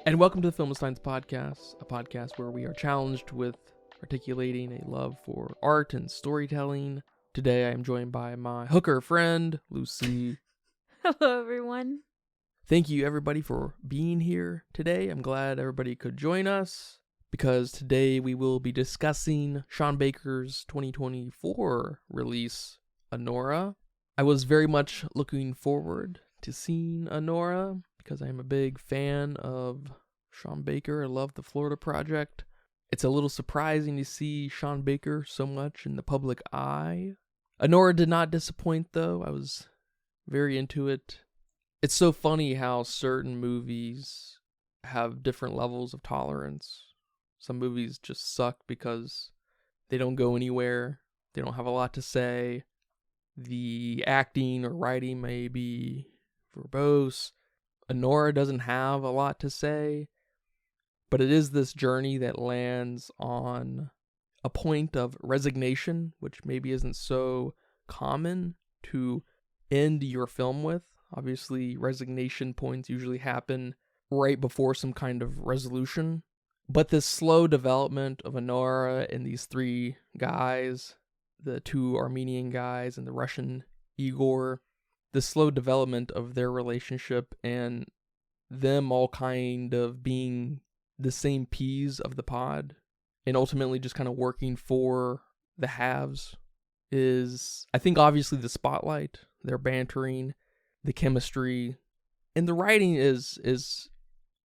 And welcome to the Film and Science Podcast, a podcast where we are challenged with articulating a love for art and storytelling. Today I am joined by my hooker friend, Lucy. Hello, everyone. Thank you, everybody, for being here today. I'm glad everybody could join us because today we will be discussing Sean Baker's 2024 release, Anora. I was very much looking forward to seeing Anora because I am a big fan of Sean Baker. I love the Florida Project. It's a little surprising to see Sean Baker so much in the public eye. Anora did not disappoint, though. I was very into it. It's so funny how certain movies have different levels of tolerance. Some movies just suck because they don't go anywhere. They don't have a lot to say. The acting or writing may be verbose. Anora doesn't have a lot to say, but it is this journey that lands on a point of resignation, which maybe isn't so common to end your film with. Obviously, resignation points usually happen right before some kind of resolution. But this slow development of Anora and these three guys, the two Armenian guys and the Russian Igor, the slow development of their relationship and them all kind of being the same peas of the pod and ultimately just kind of working for the haves is, I think, obviously the spotlight. They're bantering, the chemistry, and the writing is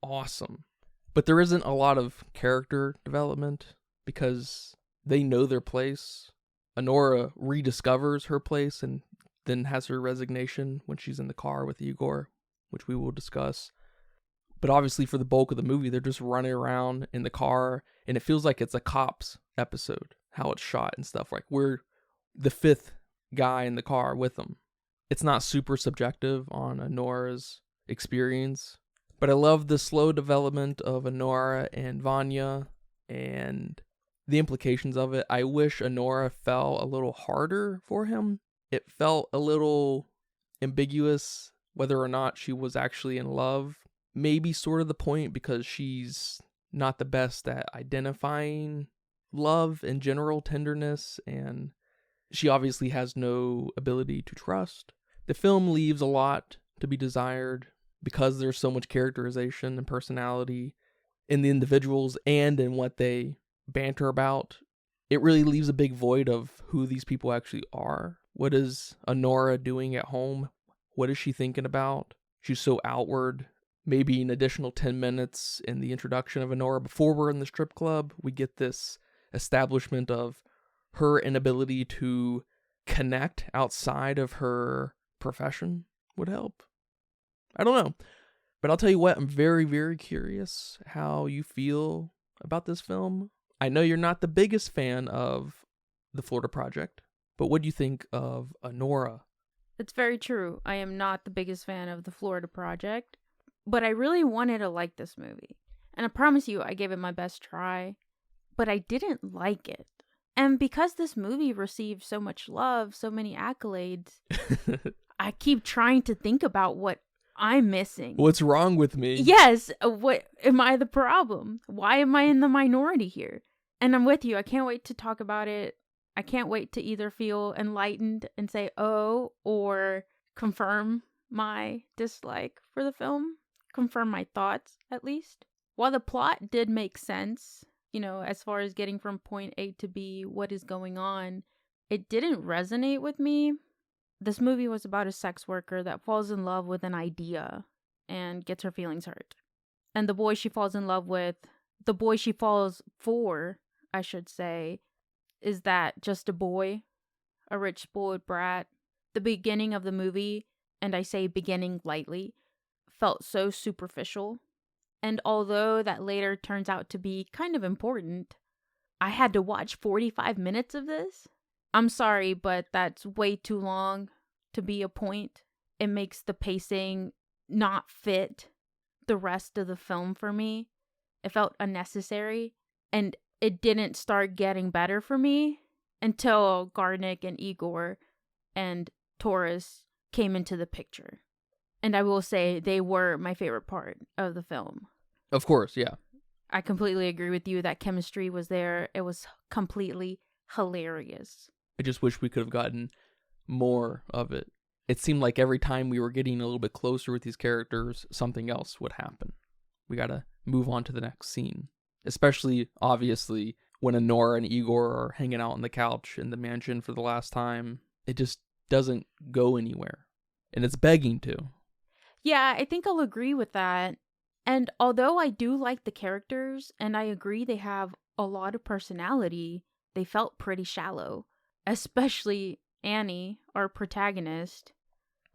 awesome. But there isn't a lot of character development because they know their place. Anora rediscovers her place and then has her resignation when she's in the car with Igor, which we will discuss. But obviously for the bulk of the movie, they're just running around in the car, and it feels like it's a Cops episode, how it's shot and stuff. Like we're the fifth guy in the car with them. It's not super subjective on Anora's experience, but I love the slow development of Anora and Vanya and the implications of it. I wish Anora fell a little harder for him. It felt a little ambiguous whether or not she was actually in love. Maybe sort of the point because she's not the best at identifying love in general, tenderness, and she obviously has no ability to trust. The film leaves a lot to be desired because there's so much characterization and personality in the individuals and in what they banter about. It really leaves a big void of who these people actually are. What is Anora doing at home? What is she thinking about? She's so outward. Maybe an additional 10 minutes in the introduction of Anora before we're in the strip club, we get this establishment of her inability to connect outside of her profession would help. I don't know. But I'll tell you what, I'm very, very curious how you feel about this film. I know you're not the biggest fan of the Florida Project, but what do you think of Anora? It's very true. I am not the biggest fan of the Florida Project, but I really wanted to like this movie. And I promise you, I gave it my best try, but I didn't like it. And because this movie received so much love, so many accolades, I keep trying to think about what I'm missing. What's wrong with me? Yes. What am I the problem? Why am I in the minority here? And I'm with you. I can't wait to talk about it. I can't wait to either feel enlightened and say, oh, or confirm my dislike for the film. Confirm my thoughts, at least. While the plot did make sense, as far as getting from point A to B, what is going on, it didn't resonate with me. This movie was about a sex worker that falls in love with an idea and gets her feelings hurt. And the boy she falls in love with, the boy she falls for, I should say, is that just a boy, a rich spoiled brat. The beginning of the movie, and I say beginning lightly, felt so superficial. And although that later turns out to be kind of important, I had to watch 45 minutes of this. I'm sorry, but that's way too long to be a point. It makes the pacing not fit the rest of the film for me. It felt unnecessary, and it didn't start getting better for me until Garnick and Igor and Taurus came into the picture. And I will say they were my favorite part of the film. Of course, yeah. I completely agree with you. That chemistry was there. It was completely hilarious. I just wish we could have gotten more of it. It seemed like every time we were getting a little bit closer with these characters, something else would happen. We gotta move on to the next scene. Especially, obviously, when Anora and Igor are hanging out on the couch in the mansion for the last time. It just doesn't go anywhere. And it's begging to. Yeah, I think I'll agree with that. And although I do like the characters, and I agree they have a lot of personality, they felt pretty shallow. Especially Annie, our protagonist.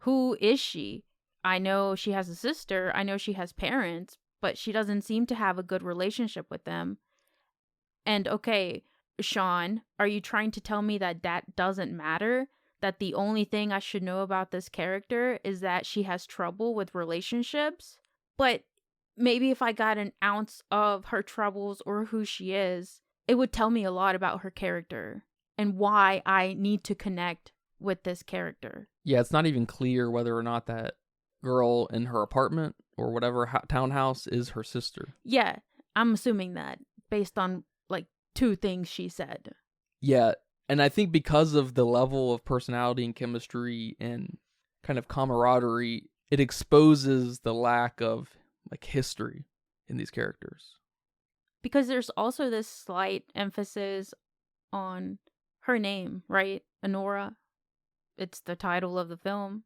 Who is she? I know she has a sister, I know she has parents, but she doesn't seem to have a good relationship with them. And okay, Sean, are you trying to tell me that that doesn't matter? That the only thing I should know about this character is that she has trouble with relationships? But maybe if I got an ounce of her troubles or who she is, it would tell me a lot about her character and why I need to connect with this character. Yeah, it's not even clear whether or not that girl in her apartment or whatever townhouse is her sister. Yeah, I'm assuming that based on like 2 things she said. Yeah, and I think because of the level of personality and chemistry and kind of camaraderie, it exposes the lack of like history in these characters. Because there's also this slight emphasis on her name, right? Anora. It's the title of the film.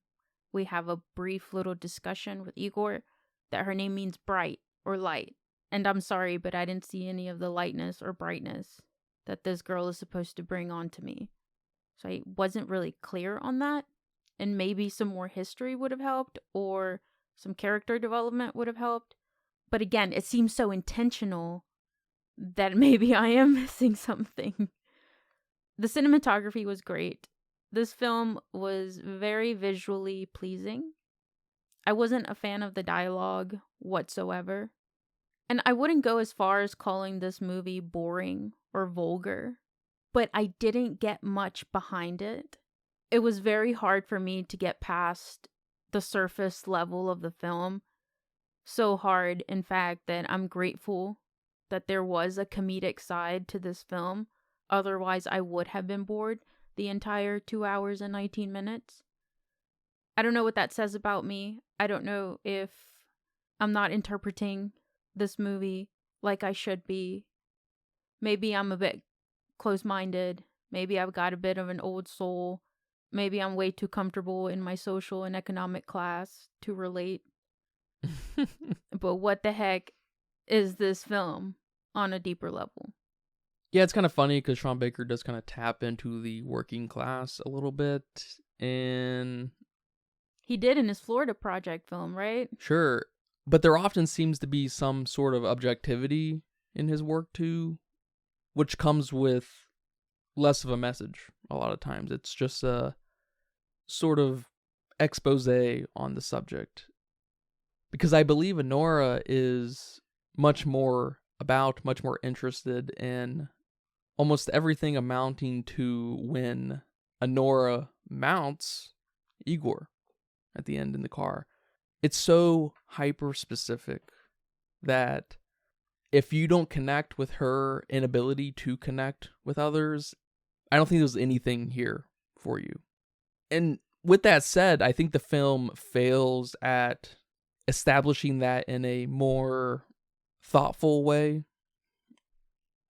We have a brief little discussion with Igor that her name means bright or light. And I'm sorry, but I didn't see any of the lightness or brightness that this girl is supposed to bring on to me. So I wasn't really clear on that. And maybe some more history would have helped, or some character development would have helped. But again, it seems so intentional that maybe I am missing something. The cinematography was great. This film was very visually pleasing. I wasn't a fan of the dialogue whatsoever. And I wouldn't go as far as calling this movie boring or vulgar, but I didn't get much behind it. It was very hard for me to get past the surface level of the film. So hard, in fact, that I'm grateful that there was a comedic side to this film. Otherwise, I would have been bored the entire 2 hours and 19 minutes. I don't know what that says about me. I don't know if I'm not interpreting this movie like I should be. Maybe I'm a bit close-minded. Maybe I've got a bit of an old soul. Maybe I'm way too comfortable in my social and economic class to relate. But what the heck is this film on a deeper level? Yeah, it's kind of funny because Sean Baker does kind of tap into the working class a little bit. And he did in his Florida Project film, right? Sure. But there often seems to be some sort of objectivity in his work too, which comes with less of a message a lot of times. It's just a sort of expose on the subject. Because I believe Anora is much more interested in almost everything amounting to when Anora mounts Igor at the end in the car. It's so hyper specific that if you don't connect with her inability to connect with others, I don't think there's anything here for you. And with that said, I think the film fails at establishing that in a more thoughtful way.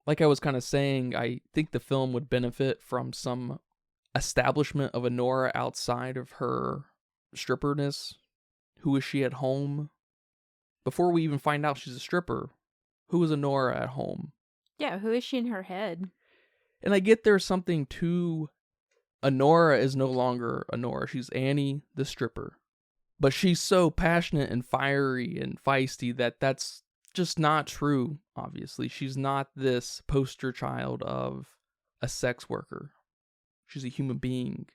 Like I was kind of saying, I think the film would benefit from some establishment of Anora outside of her stripperness. Who is she at home? Before we even find out she's a stripper, who is Anora at home? Yeah, who is she in her head? And I get there's something to Anora is no longer Anora. She's Annie, the stripper. But she's so passionate and fiery and feisty that that's just not true, obviously. She's not this poster child of a sex worker. She's a human being.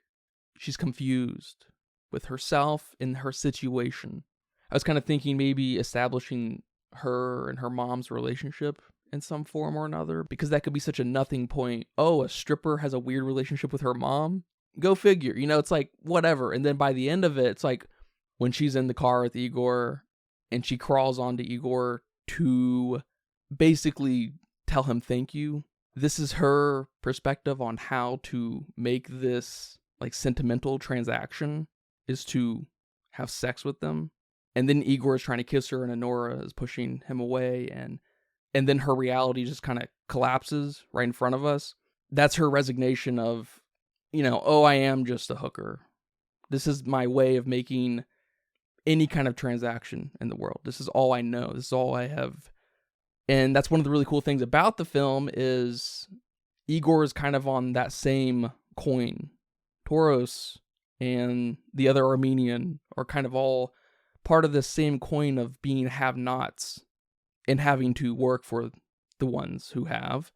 She's confused with herself and her situation. I was kind of thinking maybe establishing her and her mom's relationship in some form or another, because that could be such a nothing point. Oh, a stripper has a weird relationship with her mom? Go figure. You know, it's like, whatever. And then by the end of it, it's like when she's in the car with Igor and she crawls onto Igor to basically tell him thank you. This is her perspective on how to make this like sentimental transaction, is to have sex with them. And then Igor is trying to kiss her and Anora is pushing him away, and then her reality just kind of collapses right in front of us. That's her resignation of, oh, I am just a hooker. This is my way of making any kind of transaction in the world. This is all I know. This is all I have. And that's one of the really cool things about the film is Igor is kind of on that same coin. Toros and the other Armenian are kind of all part of the same coin of being have-nots and having to work for the ones who have.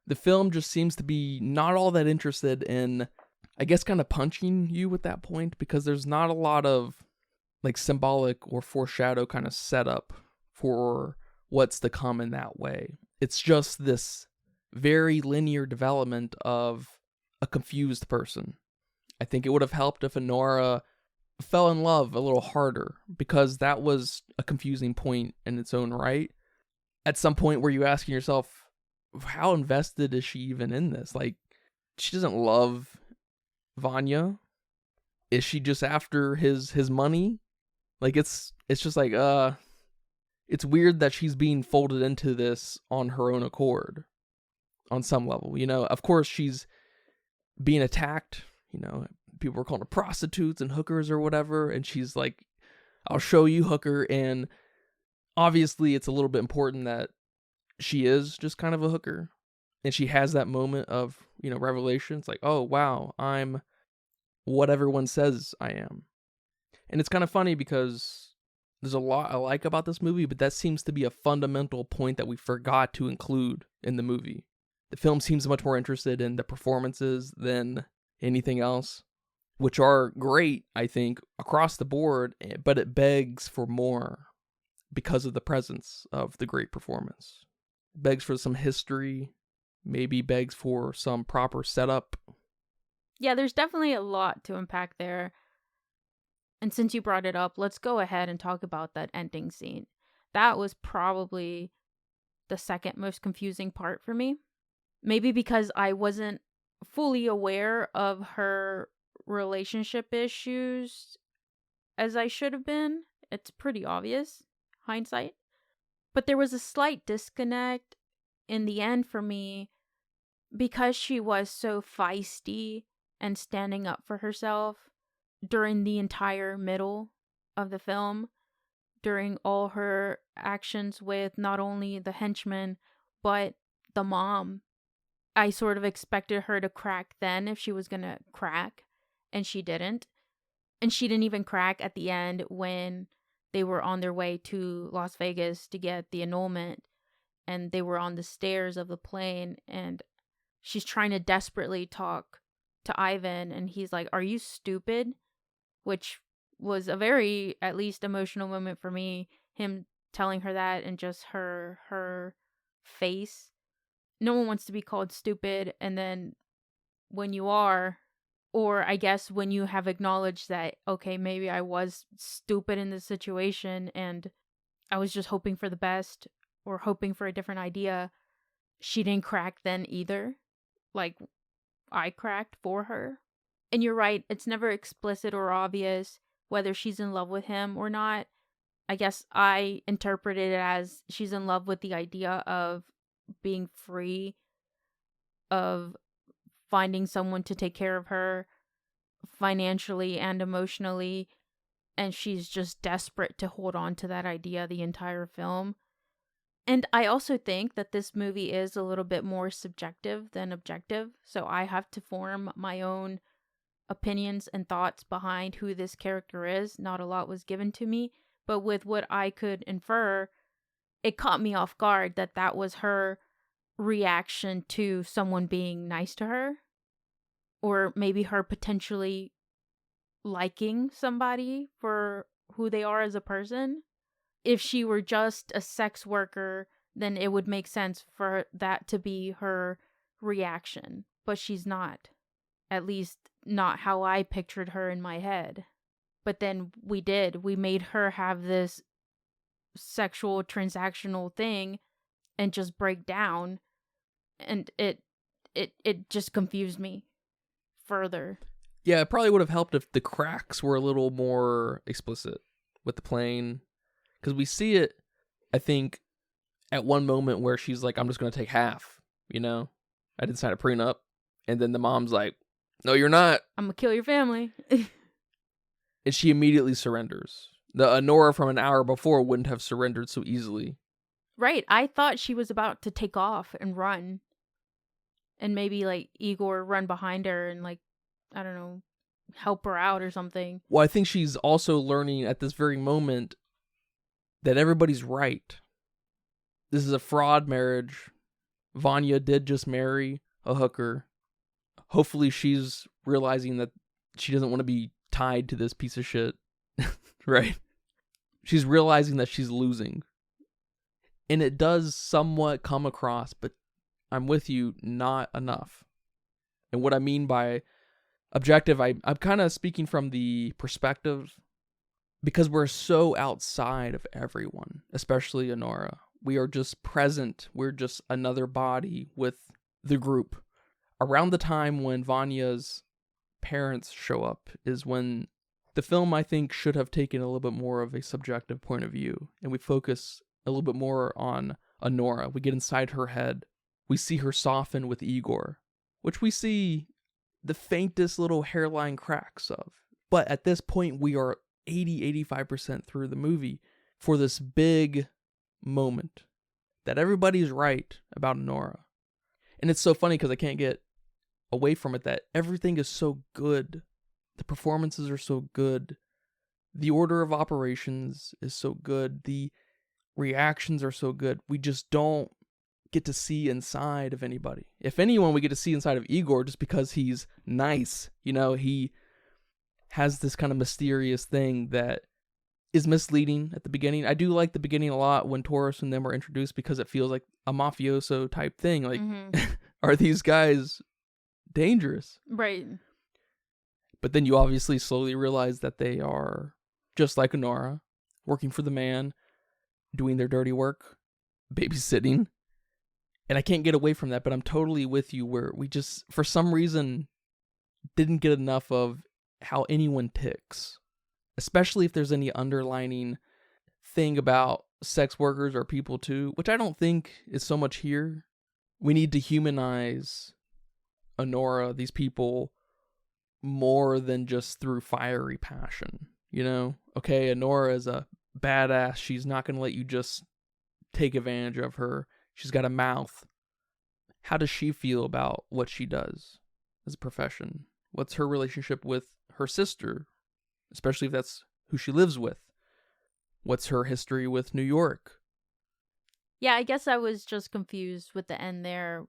The film just seems to be not all that interested in, I guess, kind of punching you at that point, because there's not a lot of like symbolic or foreshadow kind of setup for what's to come in that way. It's just this very linear development of a confused person. I think it would have helped if Anora fell in love a little harder, because that was a confusing point in its own right. At some point where you're asking yourself, how invested is she even in this? Like, she doesn't love Vanya. Is she just after his money? Like, it's just like, it's weird that she's being folded into this on her own accord on some level. Of course she's being attacked. People are calling her prostitutes and hookers or whatever, and she's like, I'll show you, hooker. And obviously it's a little bit important that she is just kind of a hooker, and she has that moment of, revelation. It's like, oh wow, I'm what everyone says I am. And it's kind of funny because there's a lot I like about this movie, but that seems to be a fundamental point that we forgot to include in the movie. The film seems much more interested in the performances than anything else, which are great, I think, across the board, but it begs for more because of the presence of the great performance. It begs for some history, maybe begs for some proper setup. Yeah, there's definitely a lot to unpack there. And since you brought it up, let's go ahead and talk about that ending scene. That was probably the second most confusing part for me. Maybe because I wasn't fully aware of her relationship issues as I should have been. It's pretty obvious, hindsight. But there was a slight disconnect in the end for me because she was so feisty and standing up for herself during the entire middle of the film, during all her actions with not only the henchman, but the mom. I sort of expected her to crack then if she was going to crack, and she didn't. And she didn't even crack at the end when they were on their way to Las Vegas to get the annulment, and they were on the stairs of the plane, and she's trying to desperately talk to Ivan, and he's like, "Are you stupid?" Which was a very, at least, emotional moment for me, him telling her that, and just her face. No one wants to be called stupid, and then when you are, or I guess when you have acknowledged that, okay, maybe I was stupid in this situation and I was just hoping for the best or hoping for a different idea, she didn't crack then either. Like, I cracked for her. And you're right, it's never explicit or obvious whether she's in love with him or not. I guess I interpreted it as she's in love with the idea of being free, of finding someone to take care of her financially and emotionally, and she's just desperate to hold on to that idea the entire film. And I also think that this movie is a little bit more subjective than objective, so I have to form my own opinions and thoughts behind who this character is. Not a lot was given to me, but with what I could infer, it caught me off guard that that was her reaction to someone being nice to her, or maybe her potentially liking somebody for who they are as a person. If she were just a sex worker, then it would make sense for that to be her reaction, but she's not. At least not how I pictured her in my head. But then we made her have this sexual transactional thing and just break down, and it just confused me further. Yeah, it probably would have helped if the cracks were a little more explicit with the plane, because we see it, I think, at one moment where she's like, I'm just going to take half, you know? I didn't sign a prenup. And then the mom's like, no, you're not. I'm gonna kill your family. And she immediately surrenders. The Anora from an hour before wouldn't have surrendered so easily. Right. I thought she was about to take off and run. And maybe, like, Igor run behind her and, like, I don't know, help her out or something. Well, I think she's also learning at this very moment that everybody's right. This is a fraud marriage. Vanya did just marry a hooker. Hopefully she's realizing that she doesn't want to be tied to this piece of shit. Right? She's realizing that she's losing. And it does somewhat come across, but I'm with you, not enough. And what I mean by objective, I'm kind of speaking from the perspective, because we're so outside of everyone, especially Anora. We are just present. We're just another body with the group. Around the time when Vanya's parents show up is when the film, I think, should have taken a little bit more of a subjective point of view. And we focus a little bit more on Anora. We get inside her head. We see her soften with Igor, which we see the faintest little hairline cracks of. But at this point, we are 85% through the movie for this big moment that everybody's right about Anora. And it's so funny because I can't get away from it that everything is so good. The performances are so good. The order of operations is so good. The reactions are so good. We just don't get to see inside of anybody. If anyone, we get to see inside of Igor just because he's nice. You know, he has this kind of mysterious thing that is misleading at the beginning. I do like the beginning a lot when Taurus and them were introduced because it feels like a mafioso type thing. Like, are these guys dangerous? Right. But then you obviously slowly realize that they are just like Anora, working for the man, doing their dirty work, babysitting. And I can't get away from that, but I'm totally with you where we just, for some reason, didn't get enough of how anyone ticks. Especially if there's any underlining thing about sex workers or people too, which I don't think is so much here. We need to humanize Anora, these people, more than just through fiery passion. You know? Okay, Anora is a badass. She's not going to let you just take advantage of her. She's got a mouth. How does she feel about what she does as a profession? What's her relationship with her sister? Especially if that's who she lives with. What's her history with New York? Yeah, I guess I was just confused with the end there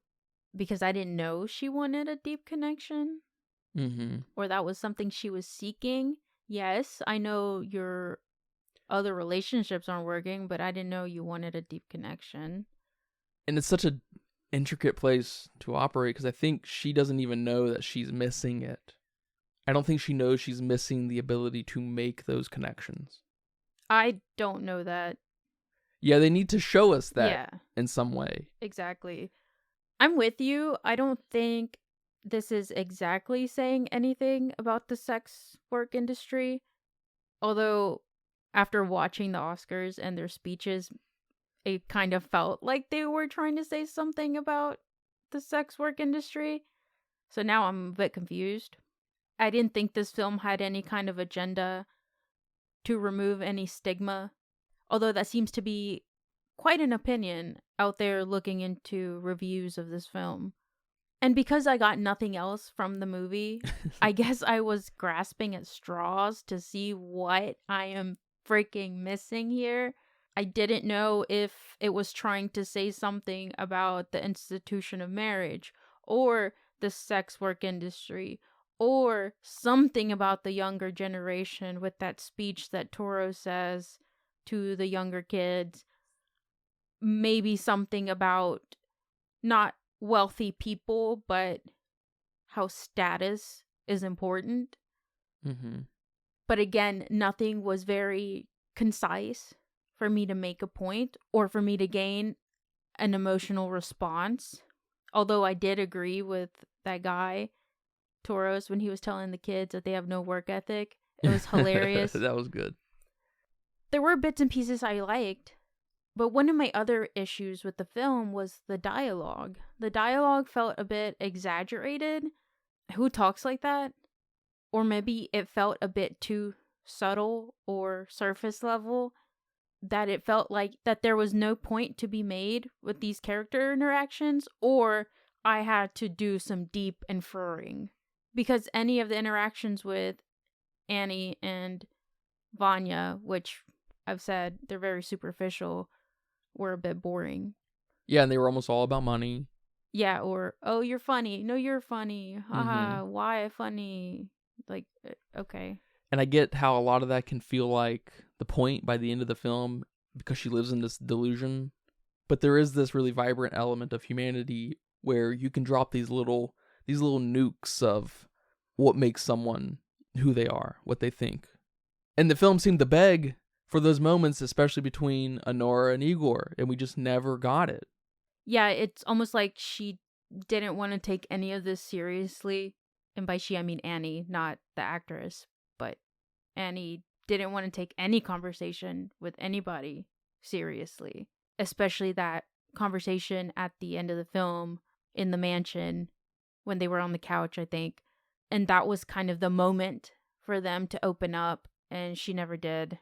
because I didn't know she wanted a deep connection. Or that was something she was seeking. Yes, I know your other relationships aren't working, but I didn't know you wanted a deep connection. And it's such an intricate place to operate because I think she doesn't even know that she's missing it. I don't think she knows she's missing the ability to make those connections. I don't know that. Yeah, they need to show us that in some way. Exactly. I'm with you. I don't think this is exactly saying anything about the sex work industry. Although, after watching the Oscars and their speeches, it kind of felt like they were trying to say something about the sex work industry. So now I'm a bit confused. I didn't think this film had any kind of agenda to remove any stigma, although that seems to be quite an opinion out there looking into reviews of this film. And because I got nothing else from the movie, I guess I was grasping at straws to see what I am freaking missing here. I didn't know if it was trying to say something about the institution of marriage or the sex work industry or something about the younger generation with that speech that Toro says to the younger kids. Maybe something about not wealthy people, but how status is important. But again, nothing was very concise for me to make a point or for me to gain an emotional response. Although I did agree with that guy, Toros, when he was telling the kids that they have no work ethic. It was hilarious. That was good. There were bits and pieces I liked, but one of my other issues with the film was the dialogue. The dialogue felt a bit exaggerated. Who talks like that? Or maybe it felt a bit too subtle or surface level, that it felt like that there was no point to be made with these character interactions, or I had to do some deep inferring. Because any of the interactions with Annie and Vanya, which I've said they're very superficial, were a bit boring. Yeah, and they were almost all about money. Yeah, or, oh, you're funny. No, you're funny. Haha, why funny? Like, okay. And I get how a lot of that can feel like the point by the end of the film because she lives in this delusion. But there is this really vibrant element of humanity where you can drop these little nukes of what makes someone who they are, what they think. And the film seemed to beg for those moments, especially between Anora and Igor, and we just never got it. Yeah, it's almost like she didn't want to take any of this seriously. And by she, I mean Annie, not the actress. But Annie didn't want to take any conversation with anybody seriously. Especially that conversation at the end of the film in the mansion when they were on the couch, I think. And that was kind of the moment for them to open up, and she never did.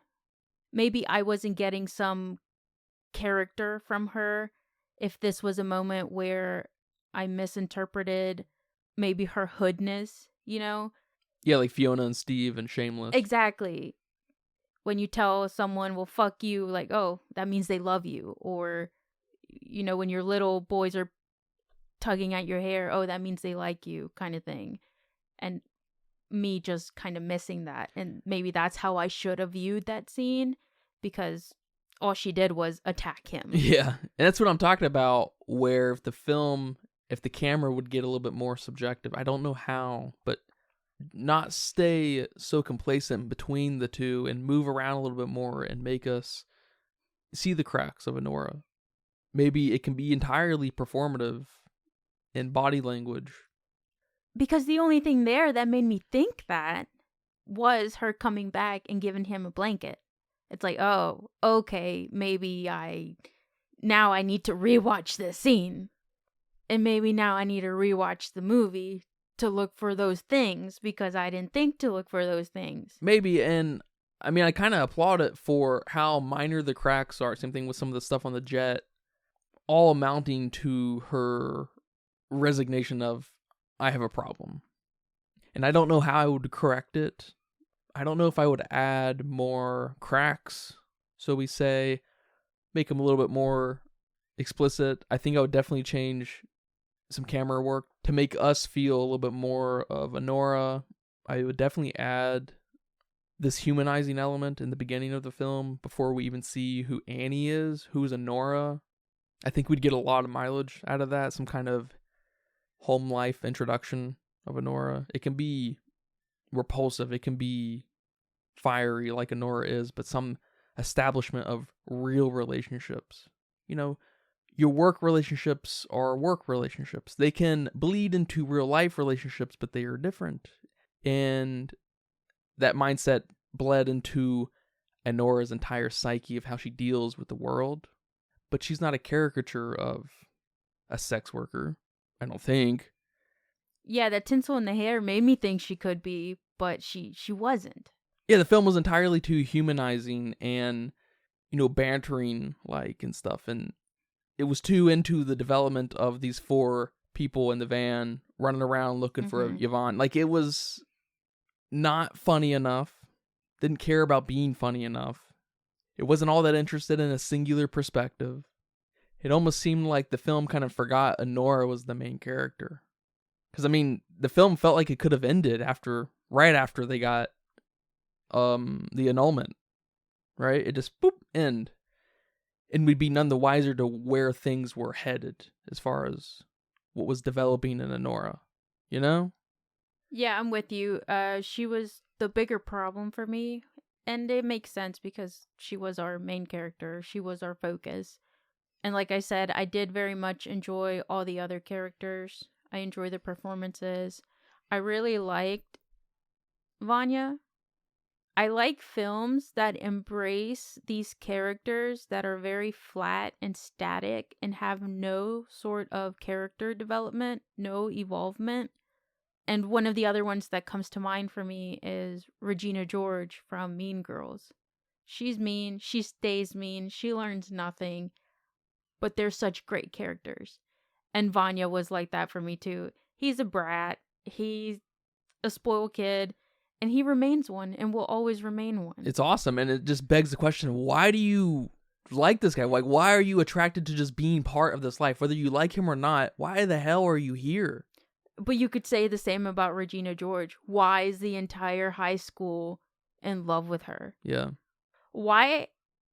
Maybe I wasn't getting some character from her if this was a moment where I misinterpreted maybe her hoodness, you know? Yeah, like Fiona and Steve and Shameless. Exactly. When you tell someone, well, fuck you, like, oh, that means they love you. Or, you know, when your little boys are tugging at your hair, oh, that means they like you, kind of thing. And me just kind of missing that. And maybe that's how I should have viewed that scene, because all she did was attack him. Yeah, and that's what I'm talking about, where if the camera would get a little bit more subjective, I don't know how, but not stay so complacent between the two and move around a little bit more and make us see the cracks of Anora. Maybe it can be entirely performative in body language. Because the only thing there that made me think that was her coming back and giving him a blanket. It's like, oh, okay, maybe now I need to rewatch this scene. And maybe now I need to rewatch the movie to look for those things, because I didn't think to look for those things. Maybe, and I mean, I kind of applaud it for how minor the cracks are. Same thing with some of the stuff on the jet, all amounting to her resignation of, I have a problem. And I don't know how I would correct it. I don't know if I would add more cracks, so we say, make them a little bit more explicit. I think I would definitely change some camera work to make us feel a little bit more of Anora. I would definitely add this humanizing element in the beginning of the film before we even see who Annie is, who's Anora. I think we'd get a lot of mileage out of that, some kind of home life introduction of Anora. It can be repulsive, it can be fiery like Anora is, but some establishment of real relationships. You know, your work relationships are work relationships. They can bleed into real life relationships, but they are different. And that mindset bled into Anora's entire psyche of how she deals with the world. But she's not a caricature of a sex worker, I don't think. Yeah, that tinsel in the hair made me think she could be, but she wasn't. Yeah, the film was entirely too humanizing and, you know, bantering like and stuff. And it was too into the development of these four people in the van running around looking for Yvonne. Like, it was not funny enough. Didn't care about being funny enough. It wasn't all that interested in a singular perspective. It almost seemed like the film kind of forgot Anora was the main character. Because, I mean, the film felt like it could have ended right after they got the annulment. Right? It just, boop, end. And we'd be none the wiser to where things were headed as far as what was developing in Anora. You know? Yeah, I'm with you. She was the bigger problem for me And it makes sense because she was our main character. She was our focus. And like I said, I did very much enjoy all the other characters. I enjoy the performances. I really liked Vanya. I like films that embrace these characters that are very flat and static and have no sort of character development, no evolvement. And one of the other ones that comes to mind for me is Regina George from Mean Girls. She's mean, she stays mean, she learns nothing, but they're such great characters. And Vanya was like that for me too. He's a brat, he's a spoiled kid, and he remains one and will always remain one. It's awesome, and it just begs the question, why do you like this guy? Like, why are you attracted to just being part of this life? Whether you like him or not, why the hell are you here? But you could say the same about Regina George. Why is the entire high school in love with her? Yeah. Why,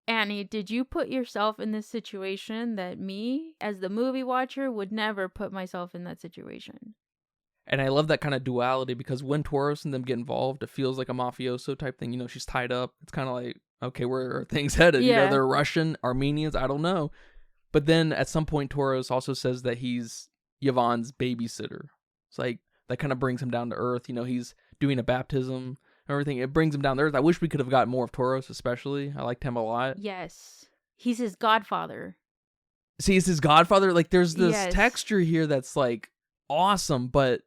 Annie, did you put yourself in this situation that me, as the movie watcher, would never put myself in that situation? And I love that kind of duality because when Tauros and them get involved, it feels like a mafioso type thing. You know, she's tied up. It's kind of like, okay, where are things headed? Yeah. You know, they're Russian, Armenians, I don't know. But then at some point, Tauros also says that he's Yvonne's babysitter. It's like, that kind of brings him down to earth. You know, he's doing a baptism and everything. It brings him down to earth. I wish we could have got more of Tauros, especially. I liked him a lot. Yes. He's his godfather. See, it's his godfather. Like, there's this Yes. texture here that's, like, awesome, but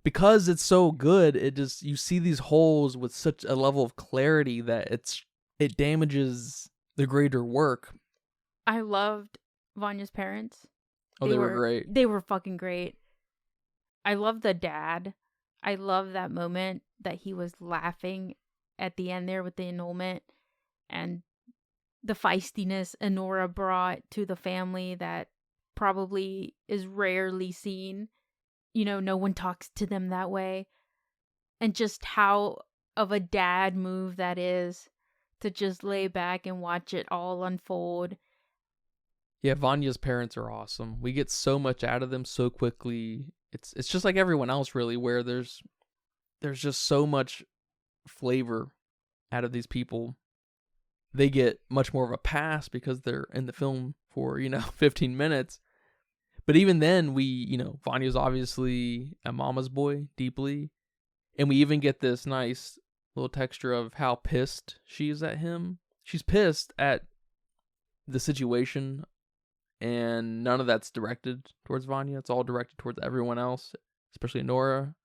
because it's so good, it just, you see these holes with such a level of clarity that it damages the greater work. I loved Vanya's parents. Oh, they were great. They were fucking great. I love the dad. I love that moment that he was laughing at the end there with the annulment and the feistiness Anora brought to the family that probably is rarely seen. You know, no one talks to them that way. And just how of a dad move that is to just lay back and watch it all unfold. Yeah, Vanya's parents are awesome. We get so much out of them so quickly. It's just like everyone else, really, where there's just so much flavor out of these people. They get much more of a pass because they're in the film for, 15 minutes. But even then, Vanya's obviously a mama's boy, deeply. And we even get this nice little texture of how pissed she is at him. She's pissed at the situation, and none of that's directed towards Vanya. It's all directed towards everyone else, especially Anora.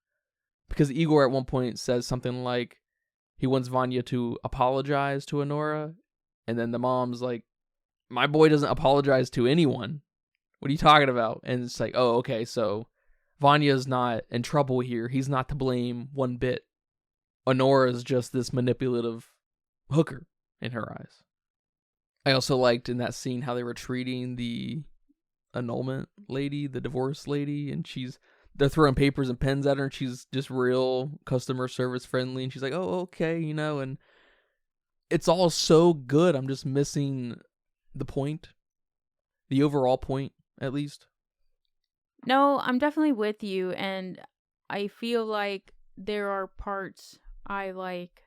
Because Igor at one point says something like he wants Vanya to apologize to Anora, and then the mom's like, my boy doesn't apologize to anyone. What are you talking about? And it's like, oh, okay, so Vanya's not in trouble here. He's not to blame one bit. Honora's just this manipulative hooker in her eyes. I also liked in that scene how they were treating the annulment lady, the divorce lady, and they're throwing papers and pens at her, and she's just real customer service friendly, and she's like, oh, okay, and it's all so good. I'm just missing the point, the overall point, at least. No, I'm definitely with you, and I feel like there are parts I like.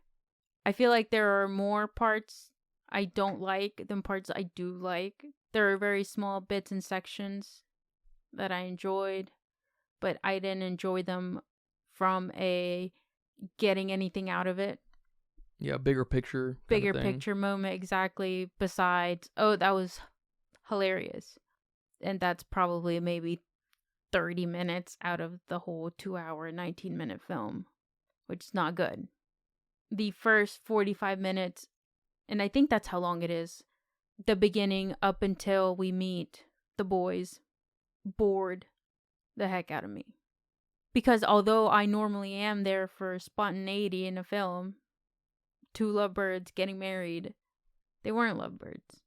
I feel like there are more parts I don't like than parts I do like. There are very small bits and sections that I enjoyed, but I didn't enjoy them from a getting anything out of it. Yeah, bigger picture moment, exactly. Besides, oh, that was hilarious. And that's probably maybe 30 minutes out of the whole 2-hour, 19-minute film, which is not good. The first 45 minutes, and I think that's how long it is, the beginning up until we meet the boys, bored the heck out of me. Because although I normally am there for spontaneity in a film, two lovebirds getting married, they weren't lovebirds.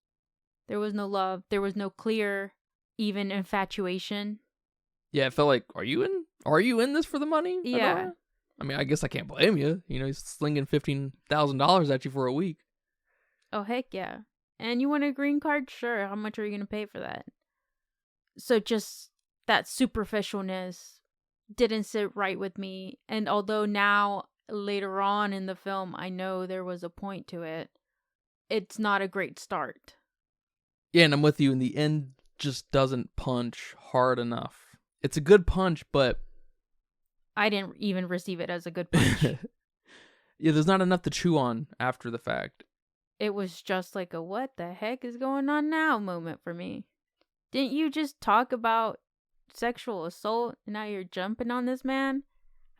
There was no love. There was no clear, even infatuation. Yeah, it felt like, are you in this for the money? Yeah. I mean, I guess I can't blame you. He's slinging $15,000 at you for a week. Oh, heck yeah. And you want a green card? Sure. How much are you going to pay for that? So just that superficialness didn't sit right with me. And although now later on in the film, I know there was a point to it. It's not a great start. Yeah, and I'm with you. In the end, just doesn't punch hard enough. It's a good punch, but I didn't even receive it as a good punch. yeah, there's not enough to chew on after the fact. It was just like a what the heck is going on now moment for me. Didn't you just talk about sexual assault and now you're jumping on this man?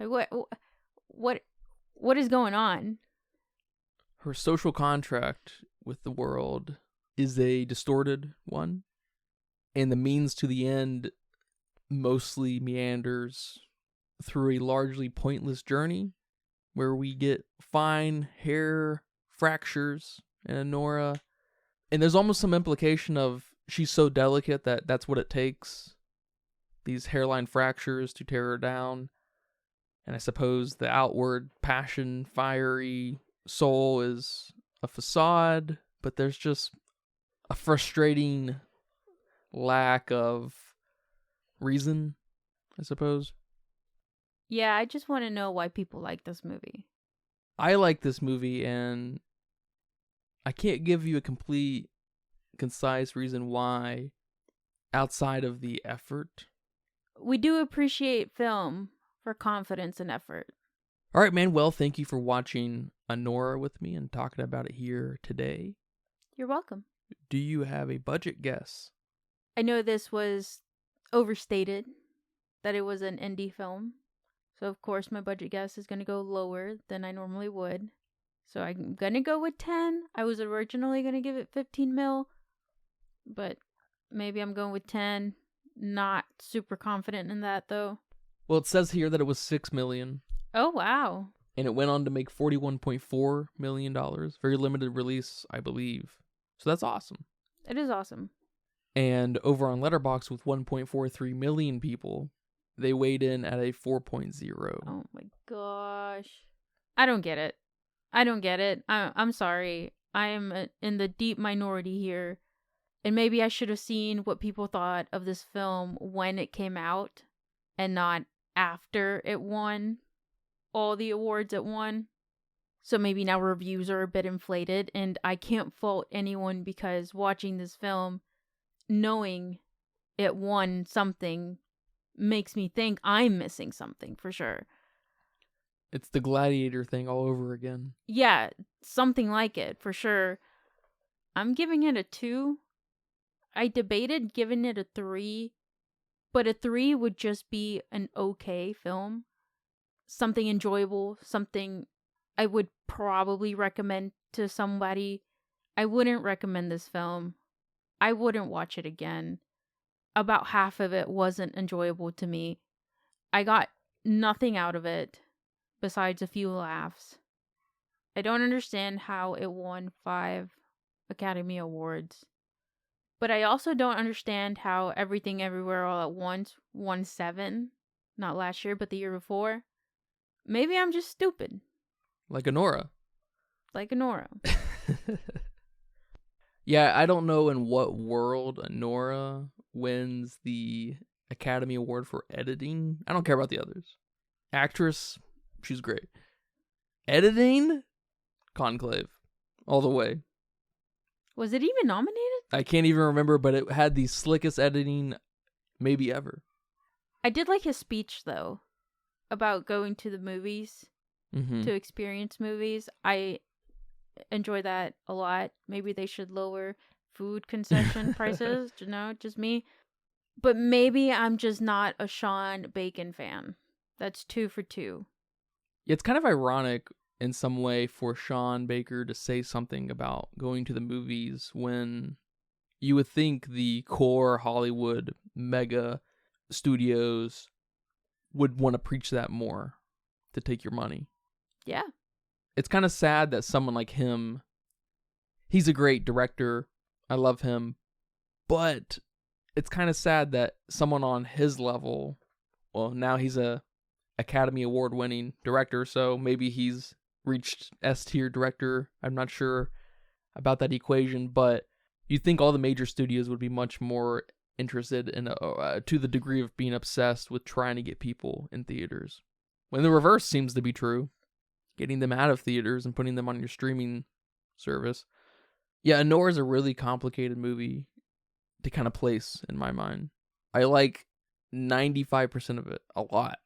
Like what is going on? Her social contract with the world is a distorted one, and the means to the end mostly meanders through a largely pointless journey where we get fine hair fractures in Anora, and there's almost some implication of she's so delicate that that's what it takes, these hairline fractures, to tear her down. And I suppose the outward passion, fiery soul is a facade, but there's just a frustrating lack of reason, I suppose. Yeah, I just want to know why people like this movie. I like this movie, and I can't give you a complete, concise reason why outside of the effort. We do appreciate film for confidence and effort. All right, man. Well, thank you for watching Anora with me and talking about it here today. You're welcome. Do you have a budget guess? I know this was overstated, that it was an indie film. So, of course, my budget guess is going to go lower than I normally would. So, I'm going to go with 10. I was originally going to give it 15 mil, but maybe I'm going with 10. Not super confident in that, though. Well, it says here that it was $6 million. Oh, wow. And it went on to make $41.4 million. Very limited release, I believe. So that's awesome. It is awesome. And over on Letterboxd with 1.43 million people, they weighed in at a 4.0. Oh my gosh. I don't get it. I'm sorry. I am in the deep minority here. And maybe I should have seen what people thought of this film when it came out and not after it won all the awards it won. So maybe now reviews are a bit inflated, and I can't fault anyone because watching this film, knowing it won something, makes me think I'm missing something for sure. It's the Gladiator thing all over again. Yeah, something like it for sure. I'm giving it a 2. I debated giving it a 3, but a 3 would just be an okay film. Something enjoyable, something I would probably recommend to somebody. I wouldn't recommend this film. I wouldn't watch it again. About half of it wasn't enjoyable to me. I got nothing out of it besides a few laughs. I don't understand how it won 5 Academy Awards. But I also don't understand how Everything Everywhere All at Once won 7. Not last year, but the year before. Maybe I'm just stupid. Like Anora. Like Anora. Yeah, I don't know in what world Anora wins the Academy Award for editing. I don't care about the others. Actress, she's great. Editing? Conclave. All the way. Was it even nominated? I can't even remember, but it had the slickest editing maybe ever. I did like his speech, though, about going to the movies, to experience movies. I enjoy that a lot. Maybe they should lower food concession prices, just me. But maybe I'm just not a Sean Bacon fan. That's 2 for 2. It's kind of ironic in some way for Sean Baker to say something about going to the movies when you would think the core Hollywood mega studios would want to preach that more to take your money. Yeah. It's kind of sad that someone like him, he's a great director. I love him. But it's kind of sad that someone on his level, well, now he's a Academy Award winning director, so maybe he's reached S-tier director. I'm not sure about that equation, but you'd think all the major studios would be much more interested in to the degree of being obsessed with trying to get people in theaters, when the reverse seems to be true. getting them out of theaters and putting them on your streaming service. Yeah, Anora is a really complicated movie to kind of place in my mind. I like 95% of it a lot.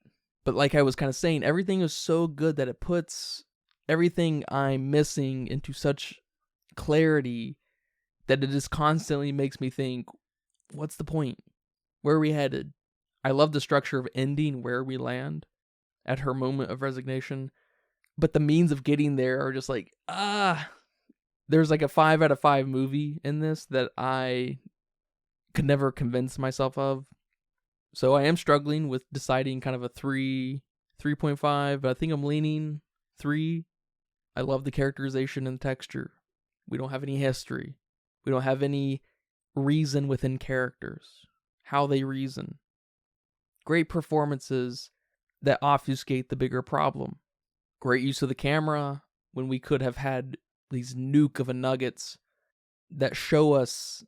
But like I was kind of saying, everything is so good that it puts everything I'm missing into such clarity that it just constantly makes me think, what's the point? Where are we headed? I love the structure of ending where we land at her moment of resignation. But the means of getting there are just like, there's like a 5 out of 5 movie in this that I could never convince myself of. So I am struggling with deciding kind of a 3.5, but I think I'm leaning 3. I love the characterization and texture. We don't have any history. We don't have any reason within characters, how they reason. Great performances that obfuscate the bigger problem. Great use of the camera when we could have had these nuke of a nuggets that show us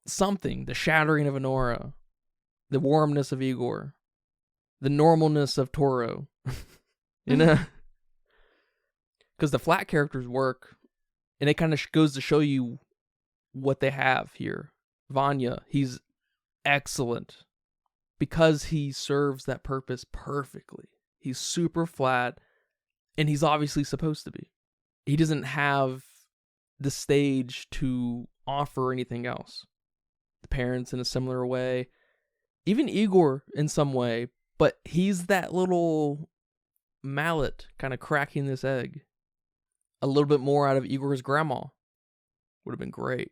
something, the shattering of Anora, the warmness of Igor, the normalness of Toro, you know? Because the flat characters work, and it kind of goes to show you what they have here. Vanya, he's excellent because he serves that purpose perfectly. He's super flat, and he's obviously supposed to be. He doesn't have the stage to offer anything else. The parents in a similar way. Even Igor in some way, but he's that little mallet kind of cracking this egg. A little bit more out of Igor's grandma would have been great.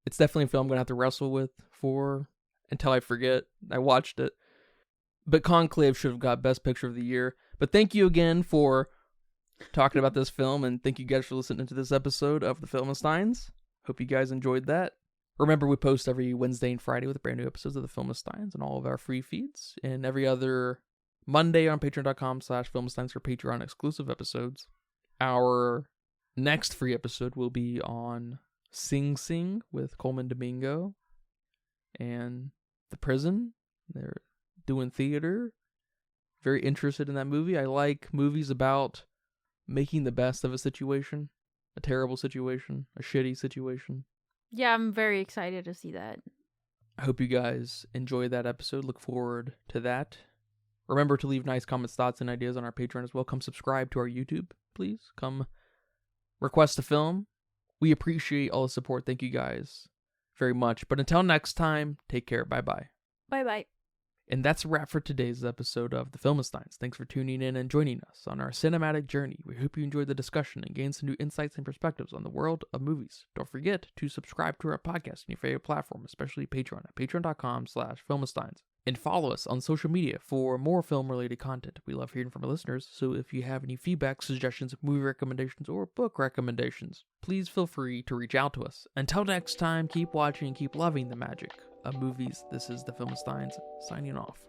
It's definitely a film I'm going to have to wrestle with for until I forget. I watched it. But Conclave should have got Best Picture of the Year. But thank you again for talking about this film, and thank you guys for listening to this episode of The Filmistines. Hope you guys enjoyed that. Remember, we post every Wednesday and Friday with brand new episodes of The Filmistines and all of our free feeds, and every other Monday on patreon.com/Filmistines for Patreon exclusive episodes. Our next free episode will be on Sing Sing with Coleman Domingo and the prison. They're doing theater. Very interested in that movie. I like movies about making the best of a situation, a terrible situation, a shitty situation. Yeah, I'm very excited to see that. I hope you guys enjoyed that episode. Look forward to that. Remember to leave nice comments, thoughts, and ideas on our Patreon as well. Come subscribe to our YouTube, please. Come request a film. We appreciate all the support. Thank you guys very much. But until next time, take care. Bye-bye. Bye-bye. And that's a wrap for today's episode of The Filmistines. Thanks for tuning in and joining us on our cinematic journey. We hope you enjoyed the discussion and gained some new insights and perspectives on the world of movies. Don't forget to subscribe to our podcast on your favorite platform, especially Patreon at patreon.com/Filmistines. And follow us on social media for more film-related content. We love hearing from our listeners, so if you have any feedback, suggestions, movie recommendations, or book recommendations, please feel free to reach out to us. Until next time, keep watching and keep loving the magic of movies. This is The Filmistines signing off.